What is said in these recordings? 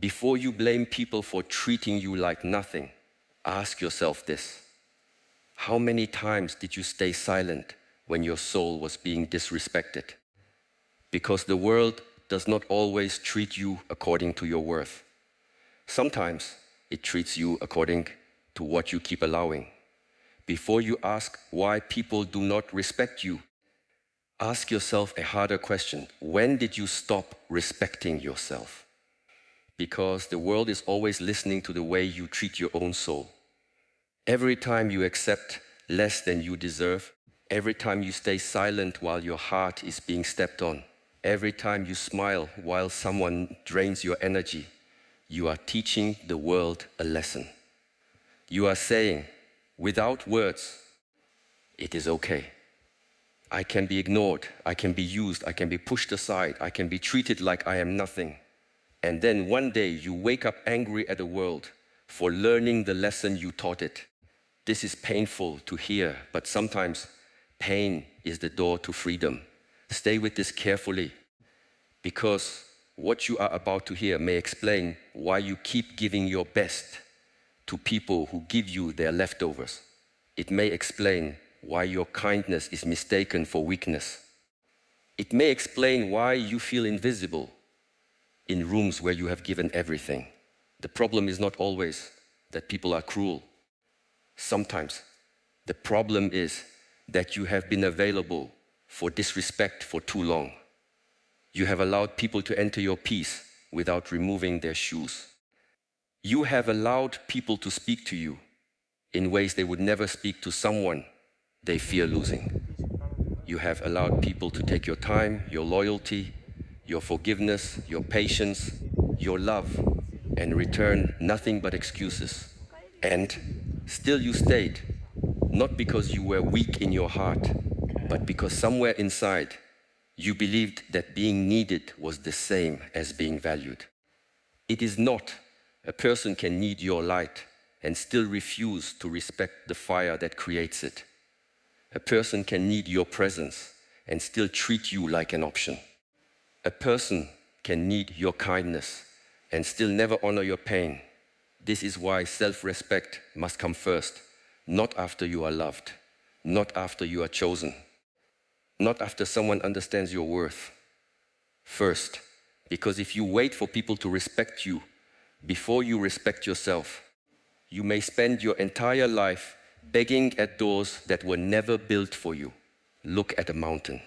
Before you blame people for treating you like nothing, ask yourself this. How many times did you stay silent when your soul was being disrespected? Because the world does not always treat you according to your worth. Sometimes it treats you according to what you keep allowing. Before you ask why people do not respect you, ask yourself a harder question. When did you stop respecting yourself? Because the world is always listening to the way you treat your own soul. Every time you accept less than you deserve, every time you stay silent while your heart is being stepped on, every time you smile while someone drains your energy, you are teaching the world a lesson. You are saying, without words, it is okay. I can be ignored, I can be used, I can be pushed aside, I can be treated like I am nothing. And then one day you wake up angry at the world for learning the lesson you taught it. This is painful to hear, but sometimes pain is the door to freedom. Stay with this carefully, because what you are about to hear may explain why you keep giving your best to people who give you their leftovers. It may explain why your kindness is mistaken for weakness. It may explain why you feel invisible in rooms where you have given everything. The problem is not always that people are cruel. Sometimes the problem is that you have been available for disrespect for too long. You have allowed people to enter your peace without removing their shoes. You have allowed people to speak to you in ways they would never speak to someone they fear losing. You have allowed people to take your time, your loyalty, your forgiveness, your patience, your love, and return nothing but excuses. And still you stayed, not because you were weak in your heart, but because somewhere inside you believed that being needed was the same as being valued. It is not. A person can need your light and still refuse to respect the fire that creates it. A person can need your presence and still treat you like an option. A person can need your kindness and still never honor your pain. This is why self-respect must come first, not after you are loved, not after you are chosen, not after someone understands your worth. First, because if you wait for people to respect you before you respect yourself, you may spend your entire life begging at doors that were never built for you. Look at a mountain.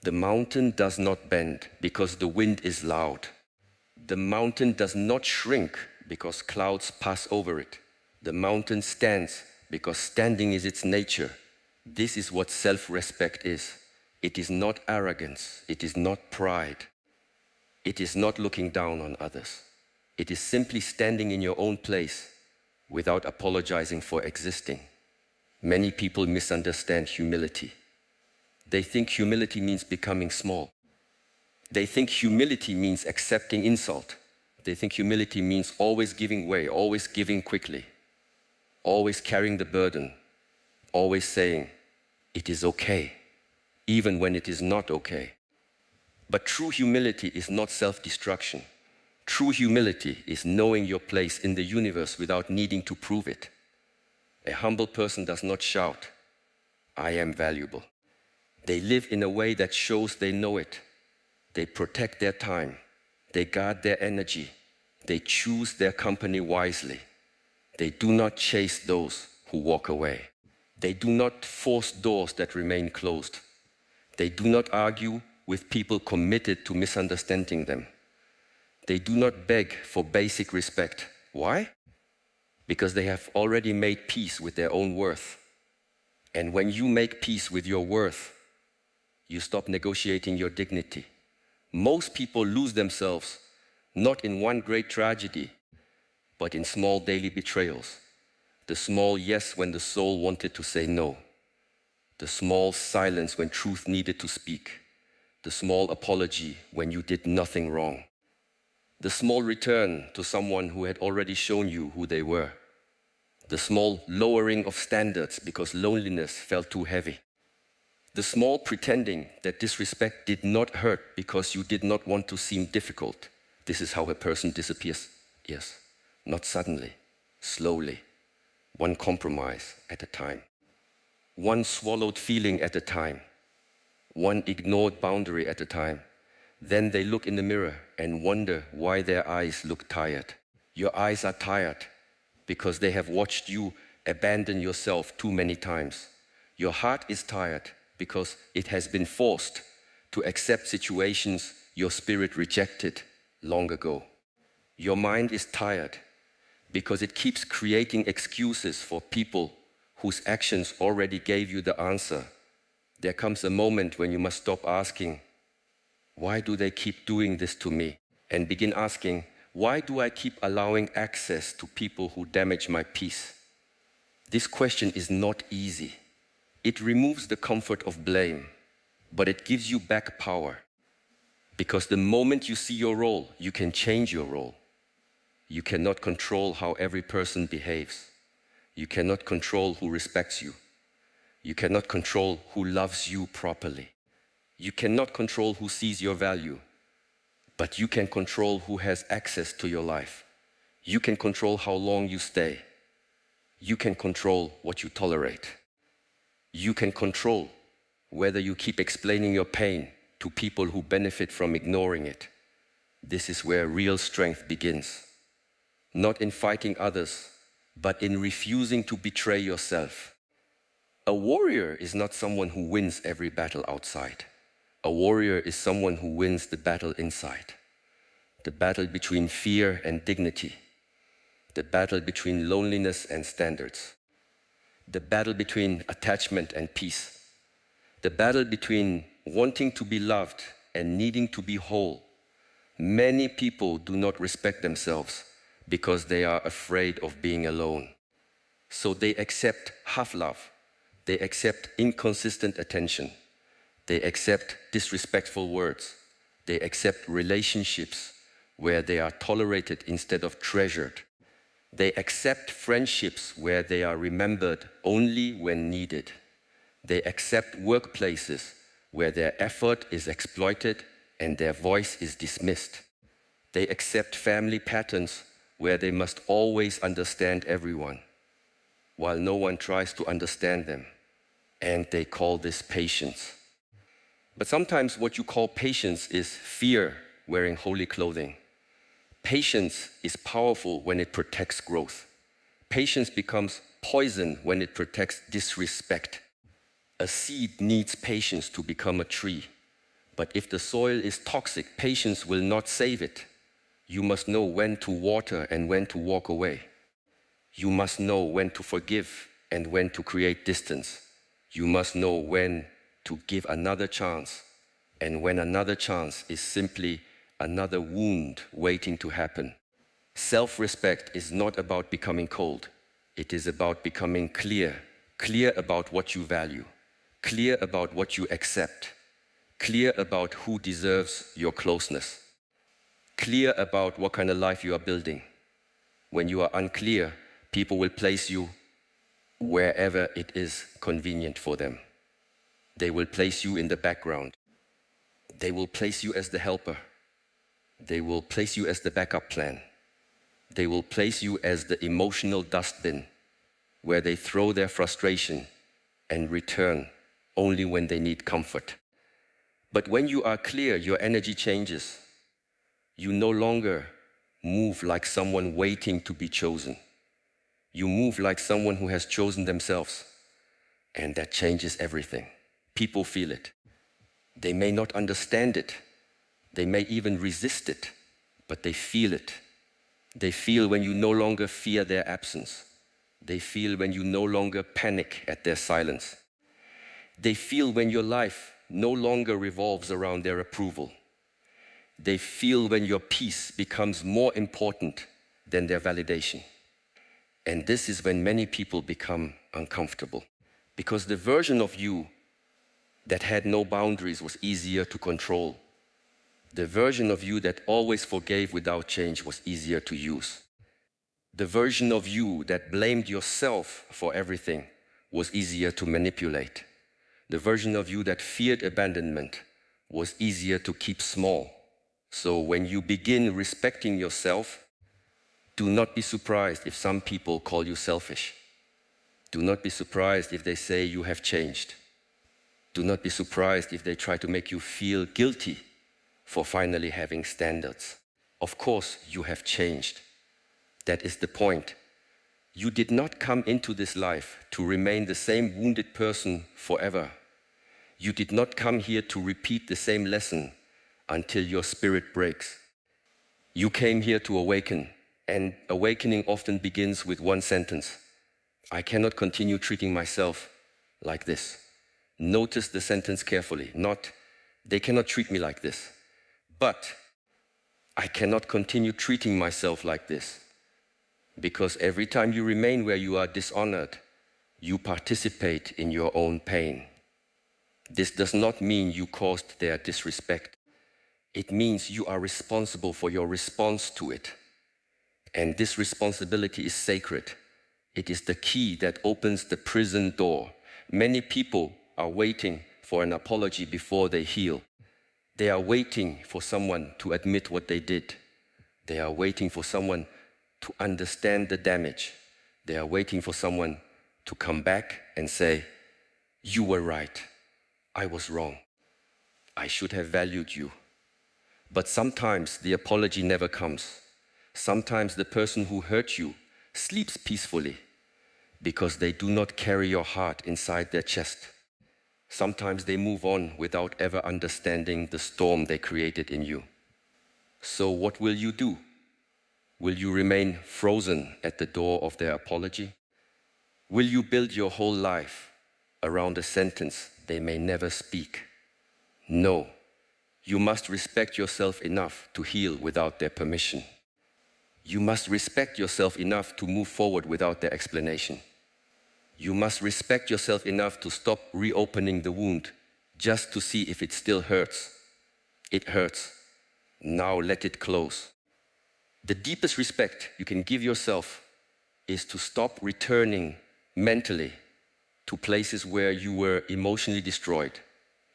The mountain does not bend because the wind is loud. The mountain does not shrink because clouds pass over it. The mountain stands because standing is its nature. This is what self-respect is. It is not arrogance. It is not pride. It is not looking down on others. It is simply standing in your own place without apologizing for existing. Many people misunderstand humility. They think humility means becoming small. They think humility means accepting insult. They think humility means always giving way, always giving quickly, always carrying the burden, always saying, it is okay, even when it is not okay. But true humility is not self-destruction. True humility is knowing your place in the universe without needing to prove it. A humble person does not shout, I am valuable. They live in a way that shows they know it. They protect their time. They guard their energy. They choose their company wisely. They do not chase those who walk away. They do not force doors that remain closed. They do not argue with people committed to misunderstanding them. They do not beg for basic respect. Why? Because they have already made peace with their own worth. And when you make peace with your worth, you stop negotiating your dignity. Most people lose themselves not in one great tragedy, but in small daily betrayals. The small yes when the soul wanted to say no. The small silence when truth needed to speak. The small apology when you did nothing wrong. The small return to someone who had already shown you who they were. The small lowering of standards because loneliness felt too heavy. The small pretending that disrespect did not hurt because you did not want to seem difficult. This is how a person disappears. Yes, not suddenly, slowly, one compromise at a time, one swallowed feeling at a time, one ignored boundary at a time. Then they look in the mirror and wonder why their eyes look tired. Your eyes are tired because they have watched you abandon yourself too many times. Your heart is tired because it has been forced to accept situations your spirit rejected long ago. Your mind is tired because it keeps creating excuses for people whose actions already gave you the answer. There comes a moment when you must stop asking, why do they keep doing this to me? And begin asking, why do I keep allowing access to people who damage my peace? This question is not easy. It removes the comfort of blame, but it gives you back power. Because the moment you see your role, you can change your role. You cannot control how every person behaves. You cannot control who respects you. You cannot control who loves you properly. You cannot control who sees your value, but you can control who has access to your life. You can control how long you stay. You can control what you tolerate. You can control whether you keep explaining your pain to people who benefit from ignoring it. This is where real strength begins. Not in fighting others, but in refusing to betray yourself. A warrior is not someone who wins every battle outside. A warrior is someone who wins the battle inside. The battle between fear and dignity. The battle between loneliness and standards. The battle between attachment and peace. The battle between wanting to be loved and needing to be whole. Many people do not respect themselves because they are afraid of being alone. So they accept half love. They accept inconsistent attention. They accept disrespectful words. They accept relationships where they are tolerated instead of treasured. They accept friendships where they are remembered only when needed. They accept workplaces where their effort is exploited and their voice is dismissed. They accept family patterns where they must always understand everyone, while no one tries to understand them. And they call this patience. But sometimes what you call patience is fear wearing holy clothing. Patience is powerful when it protects growth. Patience becomes poison when it protects disrespect. A seed needs patience to become a tree. But if the soil is toxic, patience will not save it. You must know when to water and when to walk away. You must know when to forgive and when to create distance. You must know when to give another chance, and when another chance is simply another wound waiting to happen. Self-respect is not about becoming cold. It is about becoming clear about what you value, clear about what you accept, clear about who deserves your closeness, clear about what kind of life you are building. When you are unclear, people will place you wherever it is convenient for them. They will place you in the background. They will place you as the helper. They will place you as the backup plan. They will place you as the emotional dustbin where they throw their frustration and return only when they need comfort. But when you are clear, your energy changes. You no longer move like someone waiting to be chosen. You move like someone who has chosen themselves, and that changes everything. People feel it. They may not understand it. They may even resist it, but they feel it. They feel when you no longer fear their absence. They feel when you no longer panic at their silence. They feel when your life no longer revolves around their approval. They feel when your peace becomes more important than their validation. And this is when many people become uncomfortable, because the version of you that had no boundaries was easier to control. The version of you that always forgave without change was easier to use. The version of you that blamed yourself for everything was easier to manipulate. The version of you that feared abandonment was easier to keep small. So when you begin respecting yourself, do not be surprised if some people call you selfish. Do not be surprised if they say you have changed. Do not be surprised if they try to make you feel guilty for finally having standards. Of course, you have changed. That is the point. You did not come into this life to remain the same wounded person forever. You did not come here to repeat the same lesson until your spirit breaks. You came here to awaken, and awakening often begins with one sentence. I cannot continue treating myself like this. Notice the sentence carefully, not, they cannot treat me like this, but I cannot continue treating myself like this. Because every time you remain where you are dishonored, you participate in your own pain. This does not mean you caused their disrespect. It means you are responsible for your response to it. And this responsibility is sacred. It is the key that opens the prison door. Many people are waiting for an apology before they heal. They are waiting for someone to admit what they did. They are waiting for someone to understand the damage. They are waiting for someone to come back and say, you were right. I was wrong. I should have valued you. But sometimes the apology never comes. Sometimes the person who hurt you sleeps peacefully because they do not carry your heart inside their chest. Sometimes they move on without ever understanding the storm they created in you. So what will you do? Will you remain frozen at the door of their apology? Will you build your whole life around a sentence they may never speak? No. You must respect yourself enough to heal without their permission. You must respect yourself enough to move forward without their explanation. You must respect yourself enough to stop reopening the wound just to see if it still hurts. It hurts. Now let it close. The deepest respect you can give yourself is to stop returning mentally to places where you were emotionally destroyed.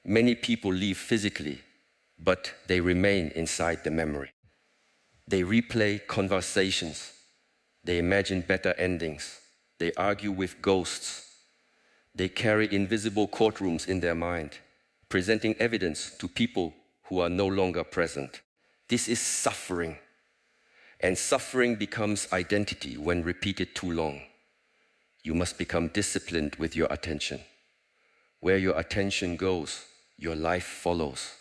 Many people leave physically, but they remain inside the memory. They replay conversations. They imagine better endings. They argue with ghosts. They carry invisible courtrooms in their mind, presenting evidence to people who are no longer present. This is suffering. And suffering becomes identity when repeated too long. You must become disciplined with your attention. Where your attention goes, your life follows.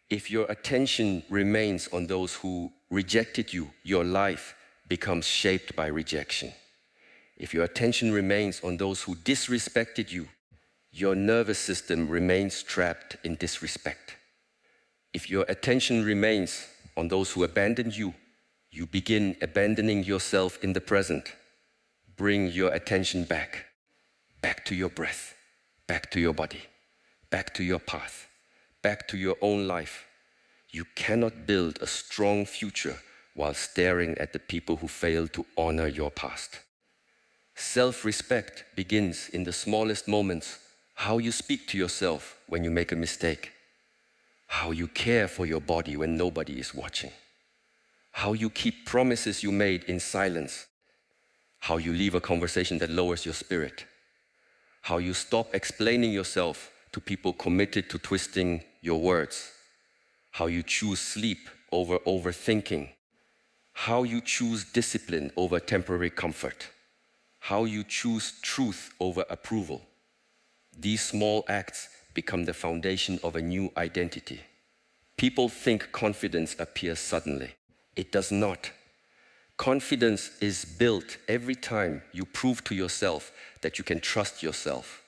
If your attention remains on those who rejected you, your life becomes shaped by rejection. If your attention remains on those who disrespected you, your nervous system remains trapped in disrespect. If your attention remains on those who abandoned you, you begin abandoning yourself in the present. Bring your attention back to your breath, back to your body, back to your path, back to your own life. You cannot build a strong future while staring at the people who failed to honor your past. Self-respect begins in the smallest moments, how you speak to yourself when you make a mistake, how you care for your body when nobody is watching, how you keep promises you made in silence, how you leave a conversation that lowers your spirit, how you stop explaining yourself to people committed to twisting your words, how you choose sleep over overthinking, how you choose discipline over temporary comfort, how you choose truth over approval. These small acts become the foundation of a new identity. People think confidence appears suddenly. It does not. Confidence is built every time you prove to yourself that you can trust yourself.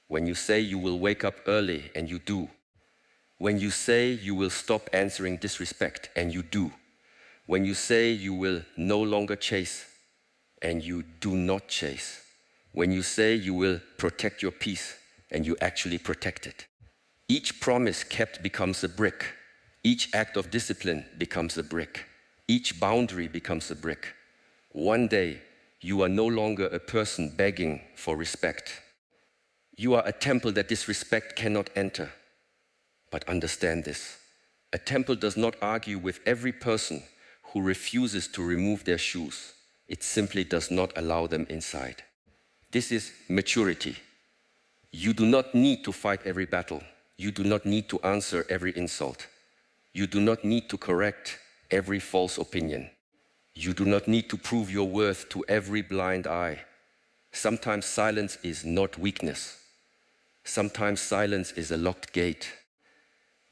When you say you will wake up early and you do. When you say you will stop answering disrespect and you do. When you say you will no longer chase and you do not chase. When you say you will protect your peace and you actually protect it. Each promise kept becomes a brick. Each act of discipline becomes a brick. Each boundary becomes a brick. One day, you are no longer a person begging for respect. You are a temple that disrespect cannot enter. But understand this, A temple does not argue with every person who refuses to remove their shoes. It simply does not allow them inside. This is maturity. You do not need to fight every battle. You do not need to answer every insult. You do not need to correct every false opinion. You do not need to prove your worth to every blind eye. Sometimes silence is not weakness. Sometimes silence is a locked gate.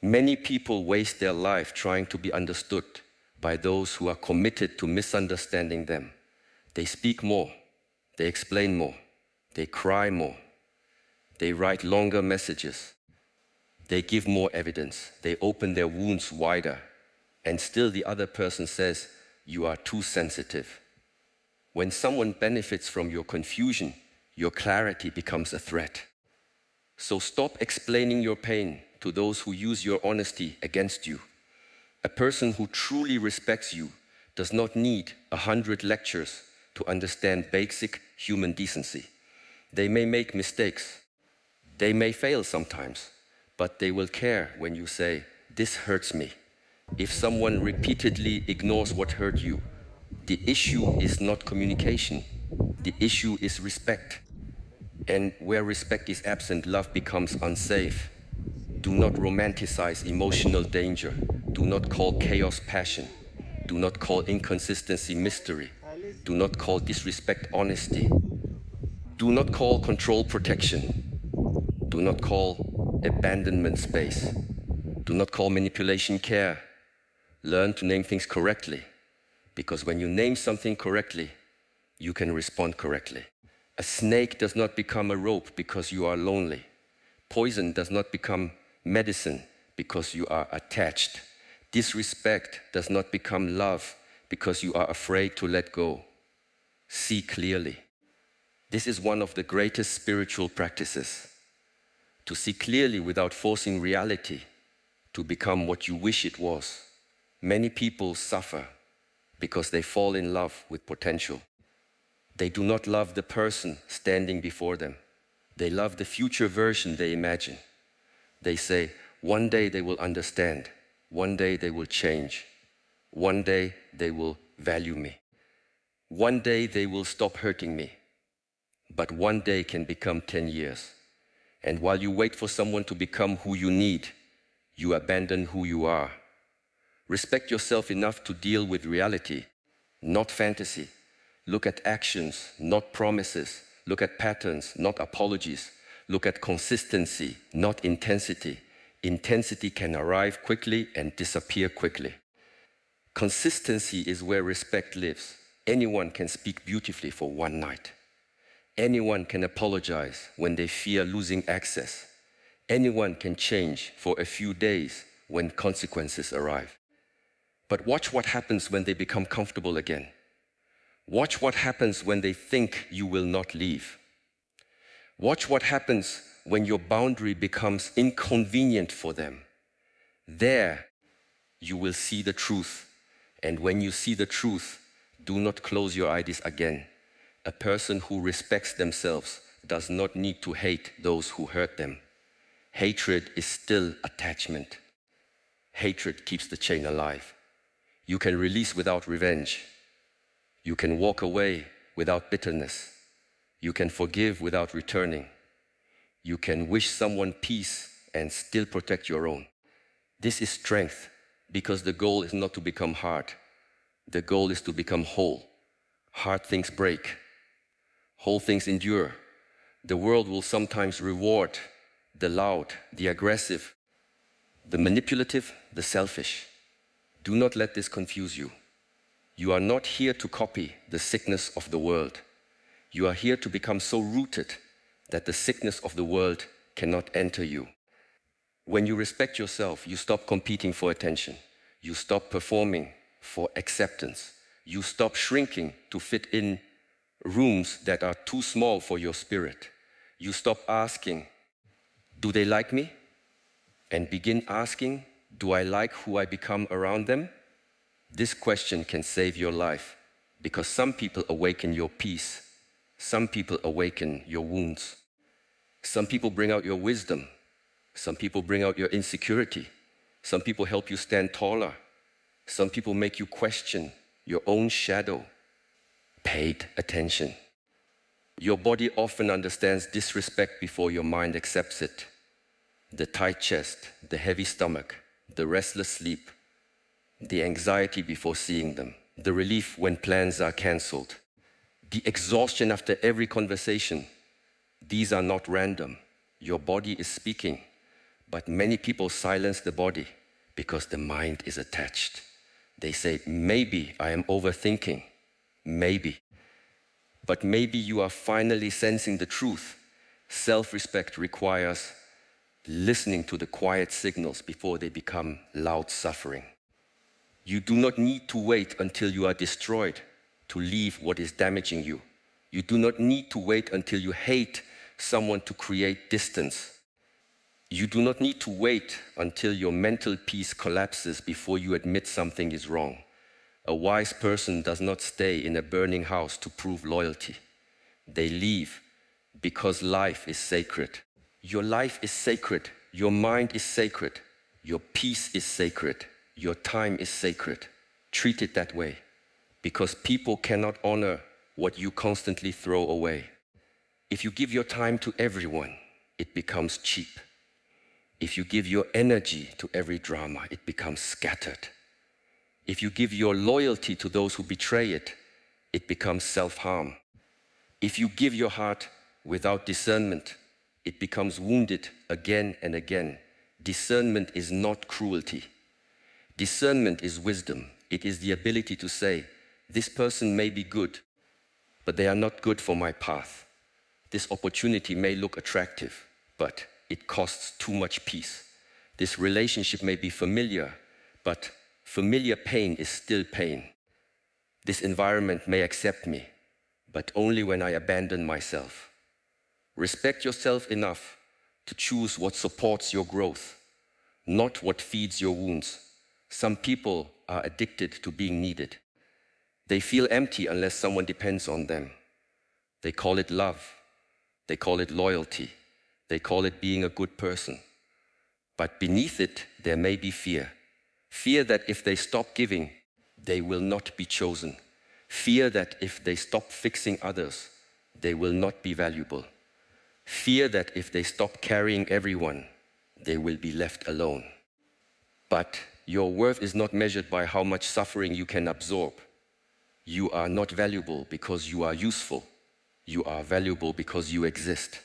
Many people waste their life trying to be understood by those who are committed to misunderstanding them. They speak more, they explain more, they cry more, they write longer messages, they give more evidence, they open their wounds wider, and still the other person says, "You are too sensitive." When someone benefits from your confusion, your clarity becomes a threat. So stop explaining your pain to those who use your honesty against you. A person who truly respects you does not need 100 lectures to understand basic human decency. They may make mistakes. They may fail sometimes, but they will care when you say, "This hurts me." If someone repeatedly ignores what hurt you, the issue is not communication. The issue is respect. And where respect is absent, love becomes unsafe. Do not romanticize emotional danger. Do not call chaos passion. Do not call inconsistency mystery. Do not call disrespect honesty. Do not call control protection. Do not call abandonment space. Do not call manipulation care. Learn to name things correctly, because when you name something correctly, you can respond correctly. A snake does not become a rope because you are lonely. Poison does not become medicine because you are attached. Disrespect does not become love because you are afraid to let go. See clearly. This is one of the greatest spiritual practices. To see clearly without forcing reality to become what you wish it was. Many people suffer because they fall in love with potential. They do not love the person standing before them. They love the future version they imagine. They say, one day they will understand. One day they will change. One day they will value me. One day they will stop hurting me. But one day can become 10 years. And while you wait for someone to become who you need, you abandon who you are. Respect yourself enough to deal with reality, not fantasy. Look at actions, not promises. Look at patterns, not apologies. Look at consistency, not intensity. Intensity can arrive quickly and disappear quickly. Consistency is where respect lives. Anyone can speak beautifully for one night. Anyone can apologize when they fear losing access. Anyone can change for a few days when consequences arrive. But watch what happens when they become comfortable again. Watch what happens when they think you will not leave. Watch what happens when your boundary becomes inconvenient for them. There, you will see the truth. And when you see the truth, do not close your eyes again. A person who respects themselves does not need to hate those who hurt them. Hatred is still attachment. Hatred keeps the chain alive. You can release without revenge. You can walk away without bitterness. You can forgive without returning. You can wish someone peace and still protect your own. This is strength, because the goal is not to become hard. The goal is to become whole. Hard things break. Whole things endure. The world will sometimes reward the loud, the aggressive, the manipulative, the selfish. Do not let this confuse you. You are not here to copy the sickness of the world. You are here to become so rooted that the sickness of the world cannot enter you. When you respect yourself, you stop competing for attention. You stop performing for acceptance. You stop shrinking to fit in rooms that are too small for your spirit. You stop asking, do they like me? And begin asking, do I like who I become around them? This question can save your life, because some people awaken your peace. Some people awaken your wounds. Some people bring out your wisdom. Some people bring out your insecurity. Some people help you stand taller. Some people make you question your own shadow. Paid attention. Your body often understands disrespect before your mind accepts it. The tight chest, the heavy stomach, the restless sleep, the anxiety before seeing them, the relief when plans are cancelled, the exhaustion after every conversation. These are not random. Your body is speaking, but many people silence the body because the mind is attached. They say, maybe I am overthinking, maybe. But maybe you are finally sensing the truth. Self-respect requires listening to the quiet signals before they become loud suffering. You do not need to wait until you are destroyed to leave what is damaging you. You do not need to wait until you hate someone to create distance. You do not need to wait until your mental peace collapses before you admit something is wrong. A wise person does not stay in a burning house to prove loyalty. They leave because life is sacred. Your life is sacred. Your mind is sacred. Your peace is sacred. Your time is sacred. Treat it that way, because people cannot honor what you constantly throw away. If you give your time to everyone, it becomes cheap. If you give your energy to every drama, it becomes scattered. If you give your loyalty to those who betray it, it becomes self-harm. If you give your heart without discernment, it becomes wounded again and again. Discernment is not cruelty. Discernment is wisdom. It is the ability to say, this person may be good, but they are not good for my path. This opportunity may look attractive, but it costs too much peace. This relationship may be familiar, but familiar pain is still pain. This environment may accept me, but only when I abandon myself. Respect yourself enough to choose what supports your growth, not what feeds your wounds. Some people are addicted to being needed. They feel empty unless someone depends on them. They call it love. They call it loyalty. They call it being a good person. But beneath it, there may be fear. Fear that if they stop giving, they will not be chosen. Fear that if they stop fixing others, they will not be valuable. Fear that if they stop carrying everyone, they will be left alone. But your worth is not measured by how much suffering you can absorb. You are not valuable because you are useful. You are valuable because you exist.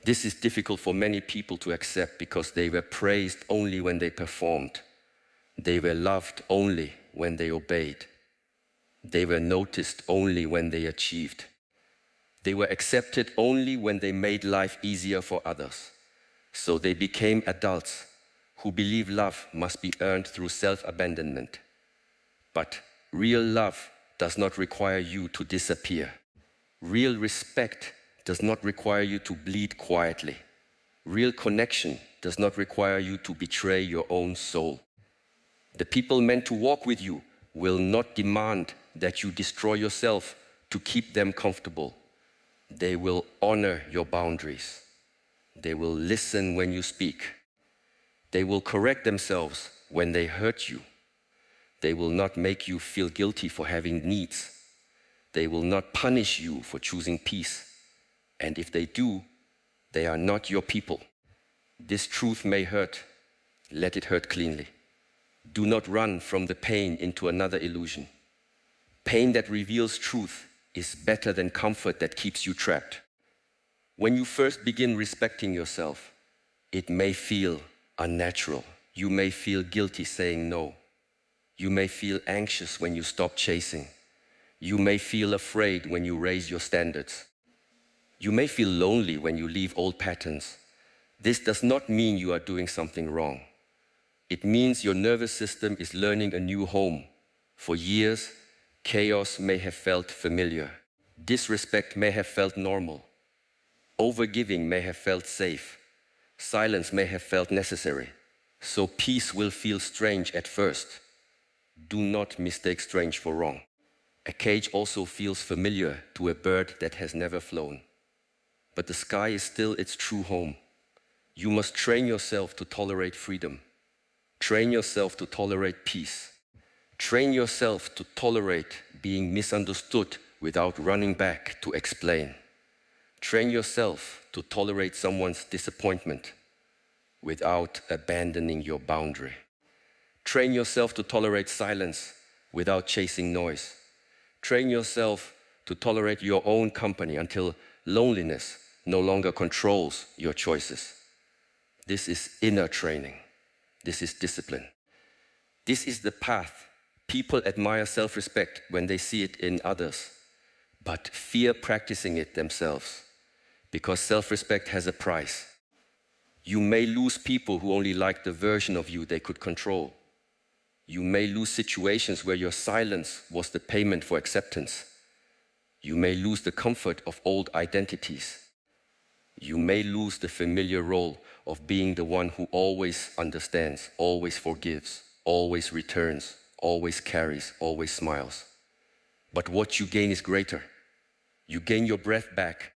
This is difficult for many people to accept because they were praised only when they performed. They were loved only when they obeyed. They were noticed only when they achieved. They were accepted only when they made life easier for others. So they became adults who believe love must be earned through self-abandonment. But real love does not require you to disappear. Real respect does not require you to bleed quietly. Real connection does not require you to betray your own soul. The people meant to walk with you will not demand that you destroy yourself to keep them comfortable. They will honor your boundaries. They will listen when you speak. They will correct themselves when they hurt you. They will not make you feel guilty for having needs. They will not punish you for choosing peace. And if they do, they are not your people. This truth may hurt. Let it hurt cleanly. Do not run from the pain into another illusion. Pain that reveals truth is better than comfort that keeps you trapped. When you first begin respecting yourself, it may feel unnatural. You may feel guilty saying no. You may feel anxious when you stop chasing. You may feel afraid when you raise your standards. You may feel lonely when you leave old patterns. This does not mean you are doing something wrong. It means your nervous system is learning a new home. For years, chaos may have felt familiar. Disrespect may have felt normal. Overgiving may have felt safe. Silence may have felt necessary. So peace will feel strange at first. Do not mistake strange for wrong. A cage also feels familiar to a bird that has never flown. But the sky is still its true home. You must train yourself to tolerate freedom. Train yourself to tolerate peace. Train yourself to tolerate being misunderstood without running back to explain. Train yourself to tolerate someone's disappointment without abandoning your boundary. Train yourself to tolerate silence without chasing noise. Train yourself to tolerate your own company until loneliness no longer controls your choices. This is inner training. This is discipline. This is the path. People admire self-respect when they see it in others, but fear practicing it themselves, because self-respect has a price. You may lose people who only like the version of you they could control. You may lose situations where your silence was the payment for acceptance. You may lose the comfort of old identities. You may lose the familiar role of being the one who always understands, always forgives, always returns, always carries, always smiles. But what you gain is greater. You gain your breath back.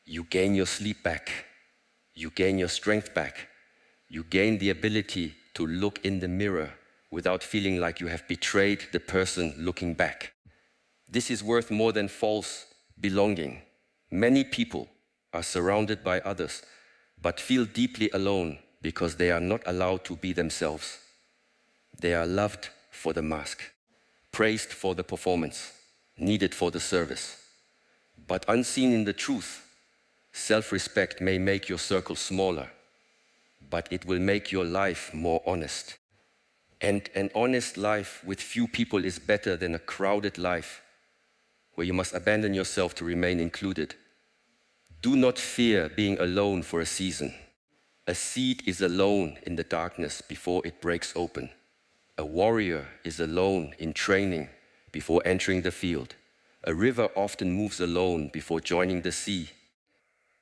You gain your sleep back. You gain your strength back. You gain the ability to look in the mirror without feeling like you have betrayed the person looking back. This is worth more than false belonging. Many people are surrounded by others, but feel deeply alone because they are not allowed to be themselves. They are loved for the mask, praised for the performance, needed for the service. But unseen in the truth, self-respect may make your circle smaller, but it will make your life more honest. And an honest life with few people is better than a crowded life where you must abandon yourself to remain included. Do not fear being alone for a season. A seed is alone in the darkness before it breaks open. A warrior is alone in training before entering the field. A river often moves alone before joining the sea.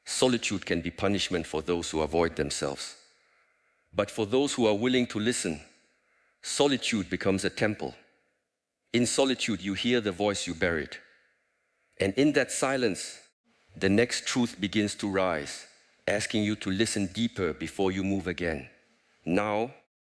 Solitude can be punishment for those who avoid themselves. But for those who are willing to listen, solitude becomes a temple. In solitude, you hear the voice you buried. And in that silence, the next truth begins to rise, asking you to listen deeper before you move again. Now,